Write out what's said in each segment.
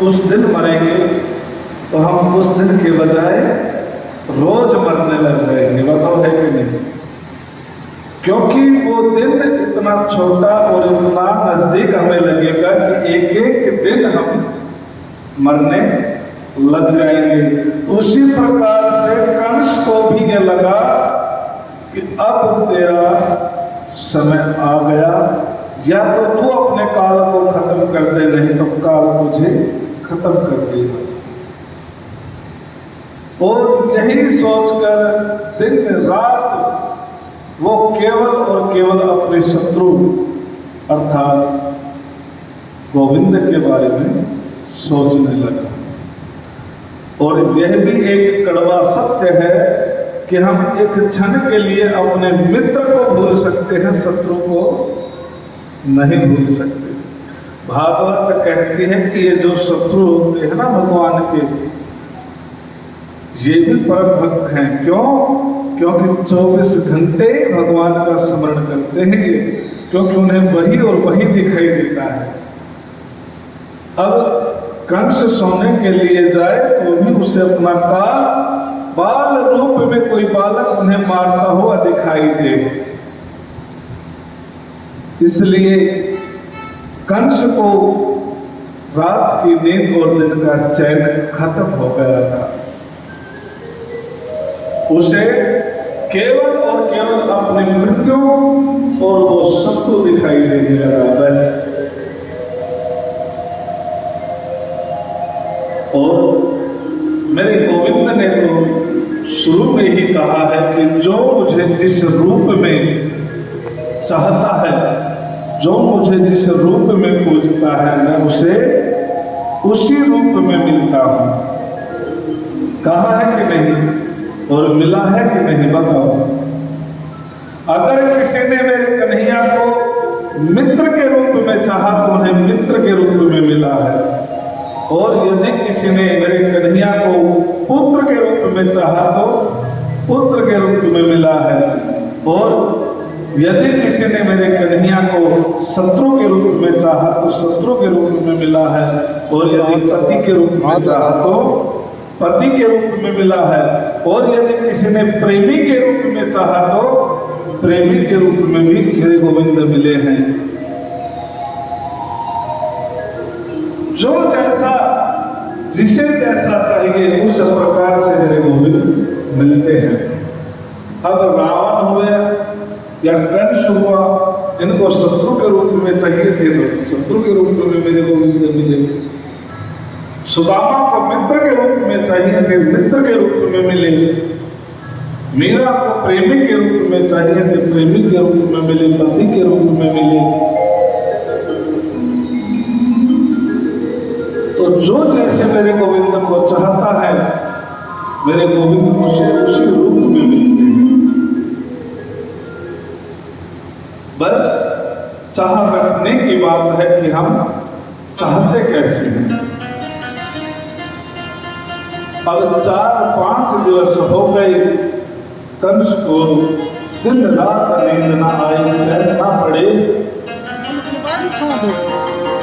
उस दिन मरेंगे तो हम उस दिन के बजाय रोज मरने लग जाएंगे। बताओ है कि नहीं? क्योंकि वो दिन इतना छोटा और इतना नजदीक हमें लगेगा कि एक एक दिन हम मरने लग जाएंगे। उसी प्रकार से कंस को भी ये लगा कि अब तेरा समय आ गया, या तो तू अपने काल को खत्म कर दे, नहीं तो काल तुझे खत्म कर देगा। और यही सोचकर दिन रात वो केवल और केवल अपने शत्रु अर्थात गोविंद के बारे में सोचने लगा। और यह भी एक कड़वा सत्य है कि हम एक क्षण के लिए अपने मित्र को भूल सकते हैं, शत्रु को नहीं भूल सकते। भागवत कहती है कि ये जो शत्रु होते हैं ना भगवान के, ये भी परम भक्त हैं। क्यों? क्योंकि 24 घंटे भगवान का स्मरण करते हैं, क्योंकि उन्हें वही और वही दिखाई देता है। अब कंस सोने के लिए जाए तो भी उसे अपना काल बाल रूप में कोई बालक उन्हें मारता हुआ दिखाई दे। इसलिए कंस को रात की नींद और दिन का चैन खत्म हो गया था। उसे केवल और केवल अपनी मृत्यु और वो शत्रु दिखाई देने लगा, बस। और मेरे गोविंद ने तो शुरू में ही कहा है कि जो मुझे जिस रूप में चाहता है, जो मुझे जिस रूप में पूजता है, मैं उसे उसी रूप में मिलता हूं। कहा है कि नहीं? और मिला है कि नहीं? बताओ। अगर किसी ने मेरे कन्हैया को मित्र के रूप में चाहा तो उन्हें मित्र के रूप में मिला है, और यदि किसी ने मेरे कन्हैया को पुत्र के रूप में चाहा तो पुत्र के रूप में मिला है, और यदि किसी ने मेरे कन्हैया को शत्रु के रूप में चाहा तो शत्रु के रूप में मिला है, और यदि पति के रूप में चाहा तो पति के रूप में मिला है, और यदि किसी ने प्रेमी के रूप में चाहा तो प्रेमी के रूप में भी मेरे गोविंद मिले हैं। जो जैसा जिसे जैसा चाहिए उस प्रकार से मेरे गोविंद मिलते हैं। अब रावण हुए या कंस हुआ, इनको शत्रु के रूप में चाहिए थे तो शत्रु के रूप में मेरे गोविंद मिले। सुदामा को मित्र के रूप में चाहिए थे, मित्र के रूप में मिले। मीरा को प्रेमी के रूप में चाहिए थे, प्रेमी के रूप में मिले, पति के रूप में मिले। तो जो जैसे मेरे गोविंद को चाहता है, मेरे गोविंद उसे उसी रूप में मिलते हैं। बस चाह रखने की बात है कि हम चाहते कैसे हैं। अब 4-5 दिवस हो गए, कंस को दिन रात नींद ना आए, चैन ना पड़े,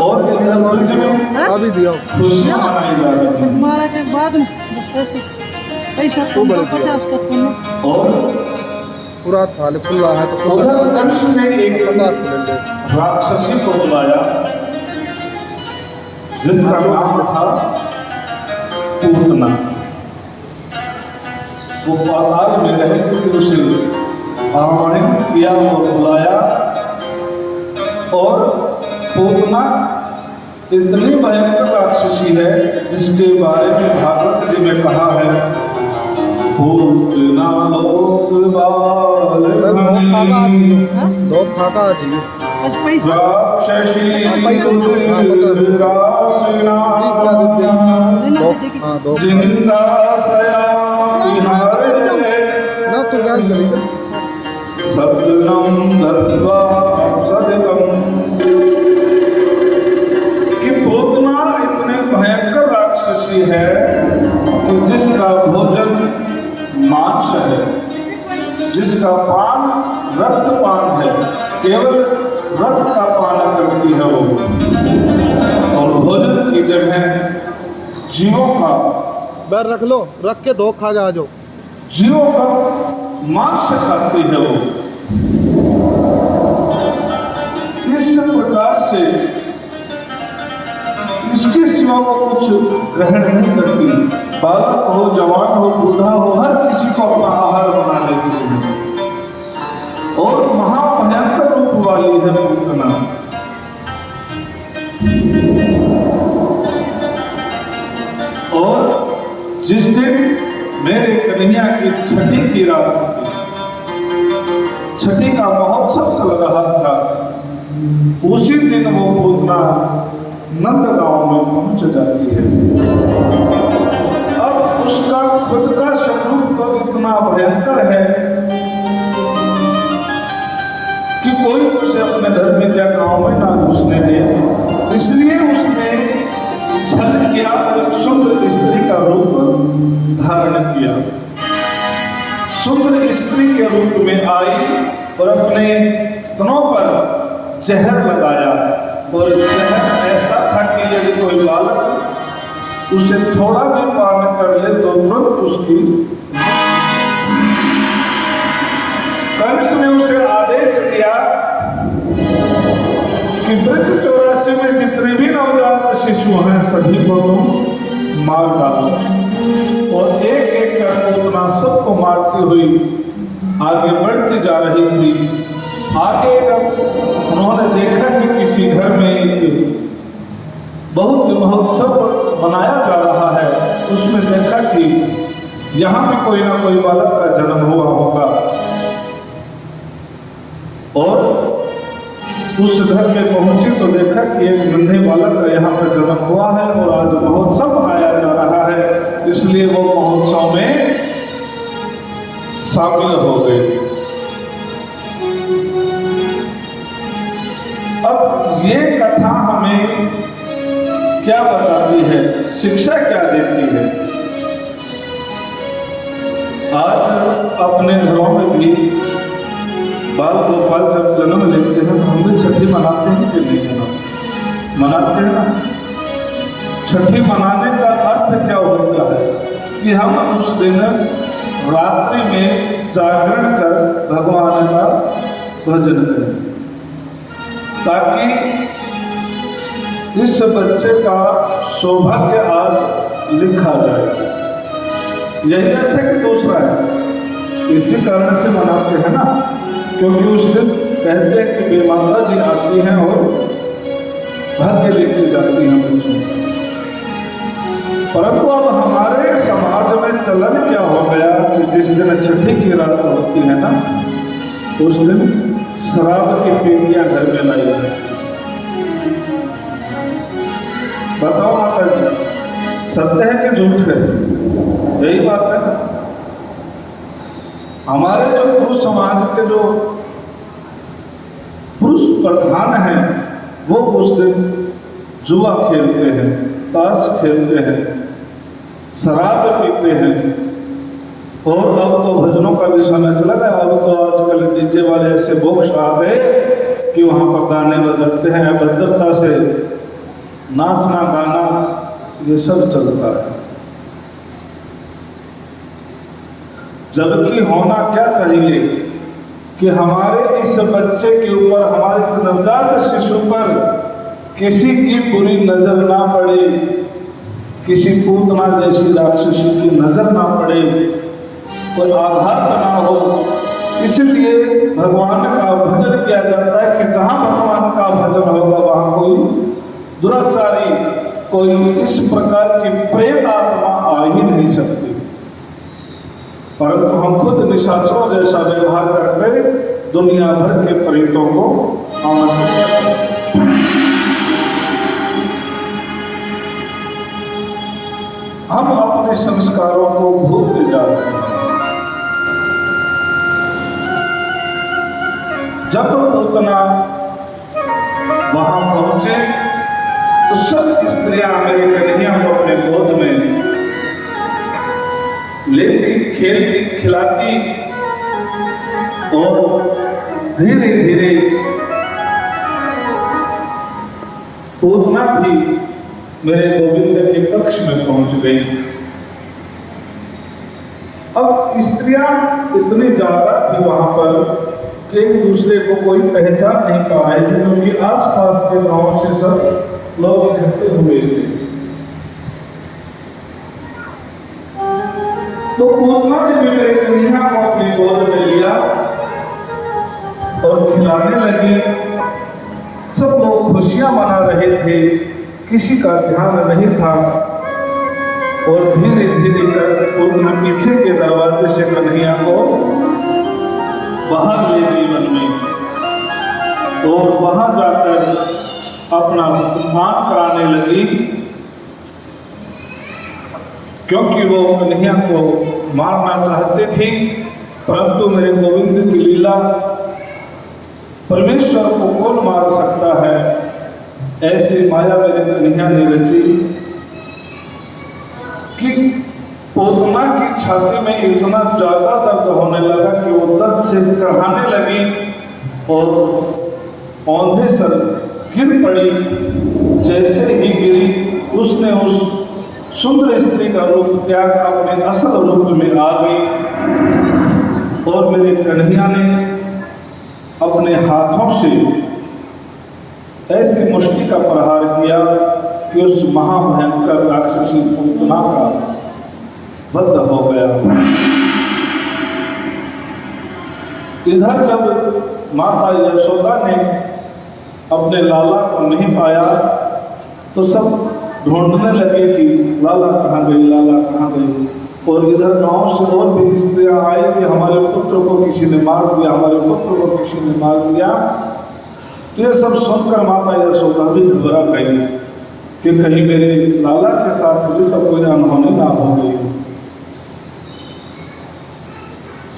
और इंद्रवंश में अभी दिया खुशियां मनाई जा रही हैं। मारा के बाद पैसा तो 50 का था, और पूरा थाल खुला है तो उधर कंस ने एक 50 ले ले। राक्षसी को बुलाया जिसका नाम था पूतना। वो पाताल में रहती थी, उसे आह्वानित किया और बुलाया। और पूतना इतनी भयंकर राक्षसी है जिसके बारे में भागवत जी में कहा है, पूतना दो फाका जी बस पैसा राक्षसी दो जिंदा सयामी हारे ना तो गैस करेंगे सदनम दत्वा सदकम। कि पूतना इतने भयंकर राक्षसी है कि जिसका भोजन मांस है, जिसका पान रक्तपान है, केवल रक्त का पान करती है वो, और भोजन की जगह हैं जीवों का, बैर रख लो, रख के दो खा जा जो। जीवों का मांस खाती है वो। इस प्रकार से इसके सिवा वो कुछ ग्रहण नहीं करती। बालक हो, जवान हो, बूढ़ा हो, हर किसी को अपना आहार बना लेती है और महाभयंकर रूप वाली है पूतना। और जिस दिन मेरे कन्हैया की छठी की रात होती, छठी का महोत्सव चल रहा था, उसी दिन वो पूतना नंद गांव में पहुंच जाती है। अब उसका खुद का स्वरूप तो इतना भयंकर है कि कोई उसे अपने धर्म में क्या गांव में ना घुसने दे, इसलिए उसने छल किया और सुंदर स्त्री का रूप धारण किया। सुंदर स्त्री के रूप में आई और अपने स्तनों पर जहर लगाया और जहर ऐसा था कि यदि कोई बालक उसे थोड़ा भी पान कर ले तो तुरंत उसकी। कंस ने उसे आदेश दिया कि ब्रज 84 में जितने भी नवजात शिशु हैं सभी को तुम मार डालो। और एक एक कर उतना सबको मारती हुई आगे बढ़ती जा रही थी। आगे जब उन्होंने देखा कि किसी घर में एक बहुत महोत्सव मनाया जा रहा है, उसमें देखा कि यहाँ पे कोई ना कोई बालक का जन्म हुआ होगा और उस घर में पहुंची तो देखा कि एक नन्हे बालक का यहाँ पर जन्म हुआ है और आज महोत्सव मनाया जा रहा है, इसलिए वो महोत्सव में शामिल हो गए। अब ये कथा हमें क्या बताती है, शिक्षा क्या देती है? आज अपने घरों में भी बाल गोपाल जब जन्म लेते हैं तो हम भी छठी मनाते हैं कि नहीं मनाते हैं ना। छठी मनाने का अर्थ क्या होता है कि हम उस दिन रात्रि में जागरण कर भगवान का भजन करें, ताकि इस बच्चे का सौभाग्य आज लिखा जाए। यही अर्थ है कि दूसरा है, इसी कारण से मनाते हैं ना, क्योंकि उस दिन कहते हैं कि वे माता जी आती हैं और भाग्य लेके जाती हैं बच्चों। परंतु अब हमारे समाज में चलन क्या हो गया कि जिस दिन छठी की रात होती है ना, उस दिन शराब की पेटियां घर में लाई जाती। बताओ माता जी, सत्य है कि झूठ है? यही बात है। हमारे जो पुरुष समाज के जो पुरुष प्रधान हैं वो उस दिन जुआ खेलते हैं, ताश खेलते हैं, शराब पीते हैं। और अब तो भजनों का भी समय चला गया। अब तो आजकल डीजे वाले ऐसे बॉक्स आ गए कि वहाँ पर गाने बजते हैं, अभद्रता से नाचना गाना ये सब चलता है। जबकि होना क्या चाहिए कि हमारे इस बच्चे के ऊपर, हमारे इस नवजात शिशु पर किसी की बुरी नजर ना पड़े, किसी पूतना जैसी राक्षसी की नजर ना पड़े, कोई आघात ना हो। इसलिए भगवान का भजन किया जाता है कि जहाँ भगवान का भजन होगा वहाँ कोई दुराचारी, कोई इस प्रकार की प्रेत आत्मा आ ही नहीं सकती। परंतु हम खुद निशाचरों जैसा व्यवहार करके दुनिया भर के प्रेतों को आमंत्रित करते हैं। हम अपने संस्कारों को भूलते जाते हैं। जब पूतना वहां पहुंचे तो सब स्त्रियां मेरे कन्हैया को अपने गोद में लेती, खेलती, खिलाती और धीरे धीरे पूतना भी मेरे गोविंद के कक्ष में पहुंच गई। अब स्त्रियां इतनी ज्यादा थी वहां पर कि एक दूसरे को कोई पहचान नहीं पा रहे थे, क्योंकि आसपास के गांव से सब लोग इकट्ठे हुए थे। तो पूतना ने भी मेरे कन्या को अपनी गोद में लिया और खिलाने लगी। सब लोग खुशियां मना रहे थे, किसी का ध्यान नहीं था। और धीरे धीरे कर पूतना पीछे के दरवाजे से कन्हैया को बाहर ले गई वन में और वहां जाकर अपना स्नान कराने लगी, क्योंकि वो कन्हैया को मारना चाहती थी। परंतु मेरे गोविंद की लीला, परमेश्वर को कौन मार सकता है, ऐसी माया मेरे कन्हैया ने रची कि पूतना की छाती में इतना ज्यादा दर्द होने लगा कि वो दर्द से कराने लगी और औंधे सर गिर पड़ी। जैसे ही गिरी उसने उस सुंदर स्त्री का रूप त्याग अपने असल रूप में आ गई और मेरे कन्हैया ने अपने हाथों से ऐसी मुष्टि का प्रहार किया कि उस महाभयंकर राक्षसी पूतना का वध हो गया। इधर जब माता यशोदा ने अपने लाला को नहीं पाया तो सब ढूंढने लगे कि लाला कहाँ गई, लाला कहाँ गई। और इधर गांव से और भी स्त्रियां आई कि हमारे पुत्र को किसी ने मार दिया, हमारे पुत्र को किसी ने मार दिया। ये सब सुनकर माता यशोदा भी घबरा गई कि कहीं मेरे लाला के साथ भी तो कोई अनहोनी ना हो गई।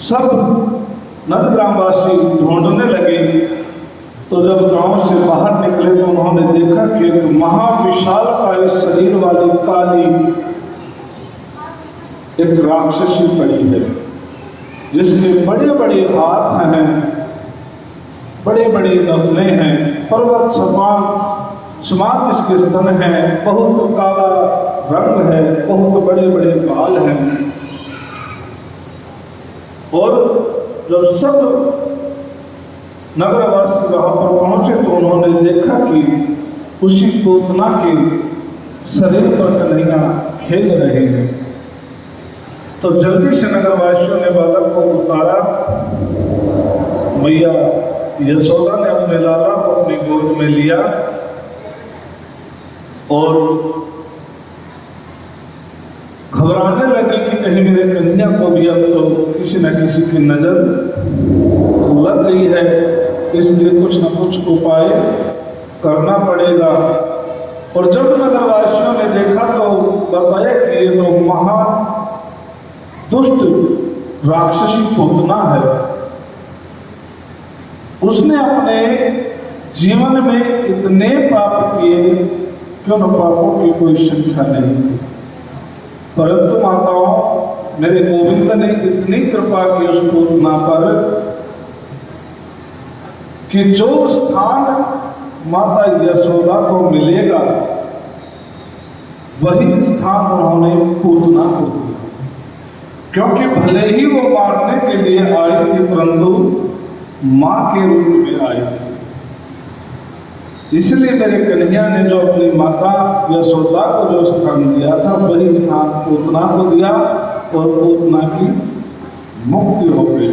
सब नंद ग्रामवासी ढूंढने लगे। तो जब गांव से बाहर निकले तो उन्होंने देखा कि एक महाविशाल काय शरीर वाली काली एक राक्षसी पड़ी है, जिसके बड़े बड़े हाथ हैं, बड़े बड़े नथने हैं, पर्वत समान जिसके स्तन हैं, बहुत काला रंग है, बहुत बड़े बड़े बाल हैं। और जब सब नगरवासी वहां पर पहुंचे तो उन्होंने देखा कि उसी पूतना के शरीर पर कन्हैया खेल रहे हैं। तो जल्दी से नगरवासियों ने बालक को उतारा। मैया यशोदा ने अपने लाला को अपनी गोद में लिया और घबराने लगे कि कहीं मेरे कन्हैया को भी अब तो किसी न किसी की नजर लग गई है, इसलिए कुछ न कुछ उपाय करना पड़ेगा। और जब नगरवासियों ने देखा तो बताया कि ये तो महा दुष्ट राक्षसी पूतना है। उसने अपने जीवन में इतने पाप किए कि उन पापों की कोई संख्या नहीं थी, परंतु माताओं मेरे गोविंद ने इतनी कृपा की उस पूतना पर कि जो स्थान माता यशोदा को मिलेगा वही स्थान उन्होंने पूतना को दिया। क्योंकि भले ही वो मारने के लिए आई थी, परंतु मां के रूप में आई थी। इसलिए मेरे कन्हैया ने जो अपनी माता यशोदा को जो स्थान दिया था वही स्थान पूतना को दिया और पूतना की मुक्ति हो गई।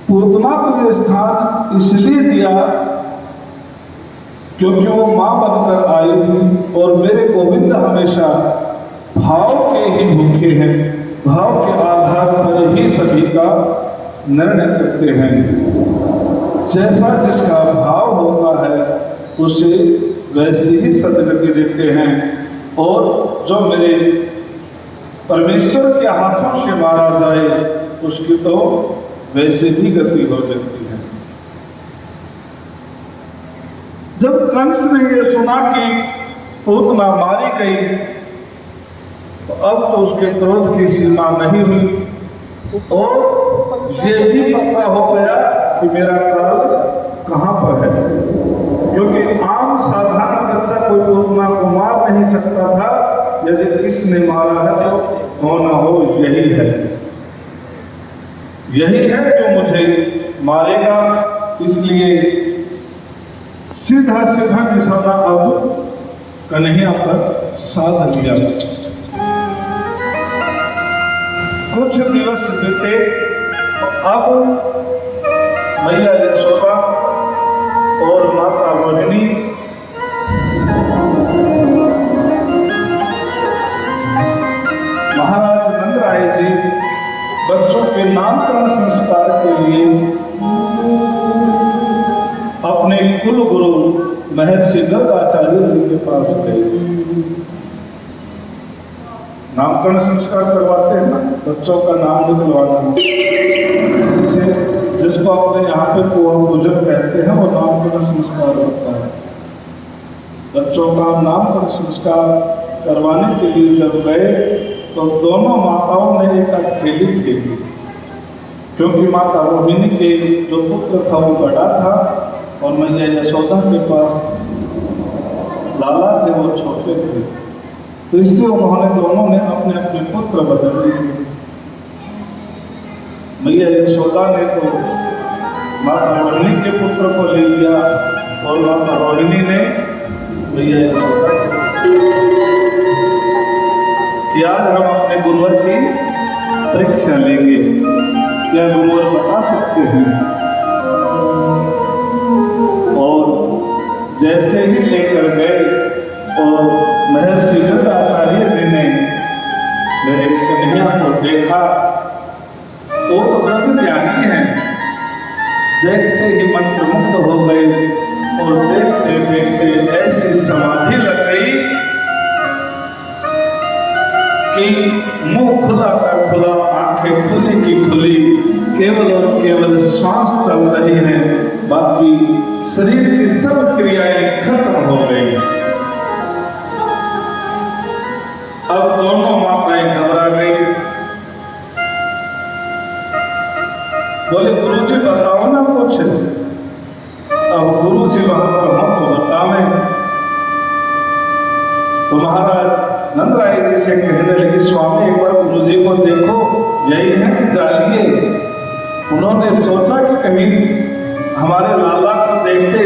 पूतना को ये स्थान इसलिए दिया क्योंकि वो मां बनकर आई थी और मेरे गोविंद हमेशा भाव के ही भूखे हैं, भाव के आधार पर ही सभी का निर्णय करते हैं। जैसा जिसका भाव होता है उसे वैसे ही सदगति देते हैं। और जो मेरे परमेश्वर के हाथों से मारा जाए उसकी तो वैसे ही गति हो जाती है। जब कंस ने ये सुना कि पूतना मारी गई तो अब तो उसके क्रोध की सीमा नहीं हुई और ये भी पता हो गया कि मेरा काल कहाँ पर है। क्योंकि आम साधारण बच्चा कोई माँ को मार नहीं सकता था, यदि किसने मारा है तो हो ना हो यही है, यही है जो मुझे मारेगा। इसलिए सीधा सीधा निशाना अब कन्हैया पर साध लिया। कुछ दिवस बीते, अब मैया यशोदा और माता रोहिणी महाराज नंदराय जी बच्चों के नामकरण संस्कार के लिए अपने कुल गुरु महर्षि गर्गाचार्य जी के पास गए। नामकरण संस्कार करवाते हैं ना, बच्चों का नाम निकलवाना, जिसको अपने यहाँ पे कुआं पूजन कहते हैं, वो नामकरण संस्कार होता है। बच्चों का नामकरण संस्कार करवाने के लिए जब गए तो दोनों माताओं ने एक खेली खेली, क्योंकि माता रोहिणी के जो पुत्र था वो बड़ा था और मैया यशोदा के पास लाला थे, वो छोटे थे। तो इसलिए उन्होंने दोनों ने अपने अपने पुत्र बदल दिए। मैया यशोदा ने तो माता रोहिणी के पुत्र को ले लिया और माता रोहिणी ने मैया यशोदा कि आज हम अपने गुरुवर की परीक्षा लेंगे, क्या गुरुवर बता सकते हैं। और जैसे ही लेकर गए और महर्षि गर्गाचार्य जी ने मेरे कन्हैया को देखा, वो तो ब्रह्म ज्ञानी है, देखते ही मंत्रमुग्ध हो गए और देखते देखते ऐसी समाधि लग गई कि मुंह खुला का खुला, आंखें खुली की खुली, केवल और केवल श्वास चल रही है, बाकी शरीर की सब क्रियाएं खत्म हो गई। अब दोनों माताएं घबरा गई, बोले गुरुजी बताओ ना कुछ। अब गुरुजी वहां पर हम तो बतावें। तो महाराज नंदराय जी से कहने लगे, स्वामी एक बार गुरुजी को देखो, यही है कि जालिए। उन्होंने सोचा कि कहीं हमारे लाला को देखते ही